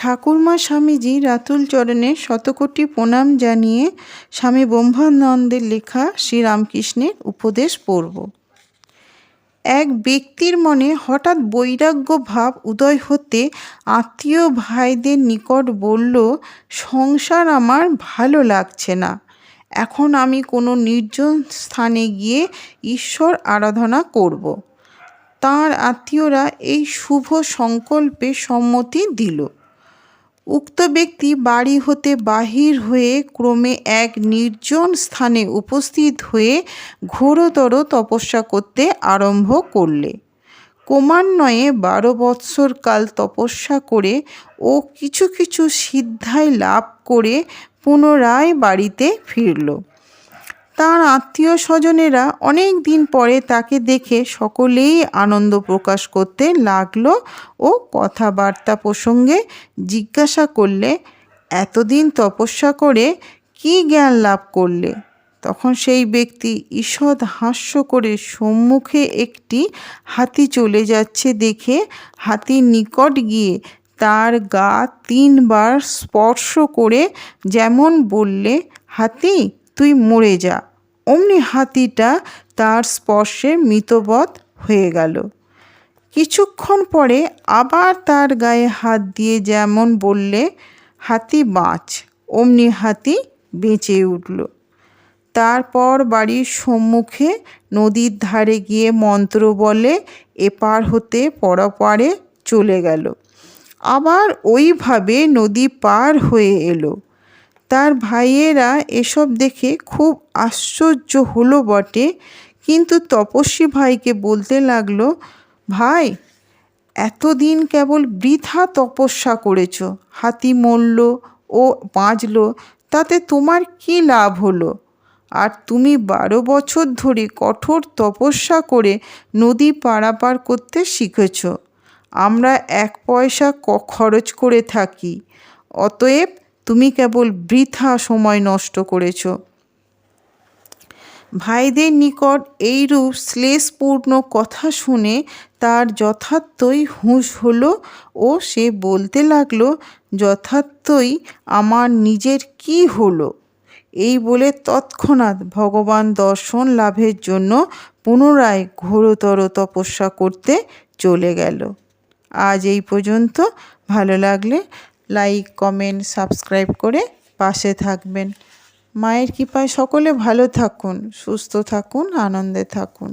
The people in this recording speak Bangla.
ঠাকুরমা স্বামীজি রাতুল চরণে শতকোটি প্রণাম জানিয়ে স্বামী ব্রহ্মানন্দের লেখা শ্রীরামকৃষ্ণের উপদেশ পড়ব। এক ব্যক্তির মনে হঠাৎ বৈরাগ্য ভাব উদয় হতে আত্মীয় ভাইদের নিকট বলল, সংসার আমার ভালো লাগছে না, এখন আমি কোনো নির্জন স্থানে গিয়ে ঈশ্বর আরাধনা করব। তাঁর আত্মীয়রা এই শুভ সংকল্পে সম্মতি দিল। উক্ত ব্যক্তি বাড়ি হতে বাহির হয়ে ক্রমে এক নির্জন স্থানে উপস্থিত হয়ে ঘোরতর তপস্যা করতে আরম্ভ করলে। ক্রমান্বয়ে 12 বৎসর কাল তপস্যা করে ও কিছু কিছু সিদ্ধায় লাভ করে পুনরায় বাড়িতে ফিরল। তার আত্মীয় স্বজনেরা অনেক দিন পরে তাকে দেখে সকলেই আনন্দ প্রকাশ করতে লাগলো ও কথাবার্তা প্রসঙ্গে জিজ্ঞাসা করলে, এতদিন তপস্যা করে কি জ্ঞান লাভ করলে? তখন সেই ব্যক্তি ঈষৎ হাস্য করে সম্মুখে একটি হাতি চলে যাচ্ছে দেখে হাতির নিকট গিয়ে তার গা 3 বার স্পর্শ করে যেমন বললে, হাতি তুই মরে যা, অমনি হাতিটা তার স্পর্শে মৃতবৎ হয়ে গেল। কিছুক্ষণ পরে আবার তার গায়ে হাত দিয়ে যেমন বললে, হাতি বাঁচ, অমনি হাতি বেঁচে উঠল। তারপর বাড়ির সম্মুখে নদীর ধারে গিয়ে মন্ত্র বলে এপার হতে পরপারে চলে গেল। আবার ওইভাবে নদী পার হয়ে এলো। তার ভাইয়েরা এসব দেখে খুব আশ্চর্য হলো বটে, কিন্তু তপস্বী ভাইকে বলতে লাগলো, ভাই, এতদিন কেবল বৃথা তপস্যা করেছ, হাতি মরল ও বাঁচল, তাতে তোমার কি লাভ হলো? আর তুমি 12 বছর ধরে কঠোর তপস্যা করে নদী পারাপার করতে শিখেছ, আমরা 1 পয়সা খরচ করে থাকি, অতএব তুমি কেবল বৃথা সময় নষ্ট করেছ। ভাইদের নিকট এইরূপ শ্লেষপূর্ণ কথা শুনে তার যথার্থই হুঁশ হলো ও সে বলতে লাগলো, যথার্থই আমার নিজের কি হলো? এই বলে তৎক্ষণাৎ ভগবান দর্শন লাভের জন্য পুনরায় ঘোরতর তপস্যা করতে চলে গেল। আজ এই পর্যন্ত। ভালো লাগলে লাইক, কমেন্ট, সাবস্ক্রাইব করে পাশে থাকবেন। মায়ের কৃপায় সকলে ভালো থাকুন, সুস্থ থাকুন, আনন্দে থাকুন।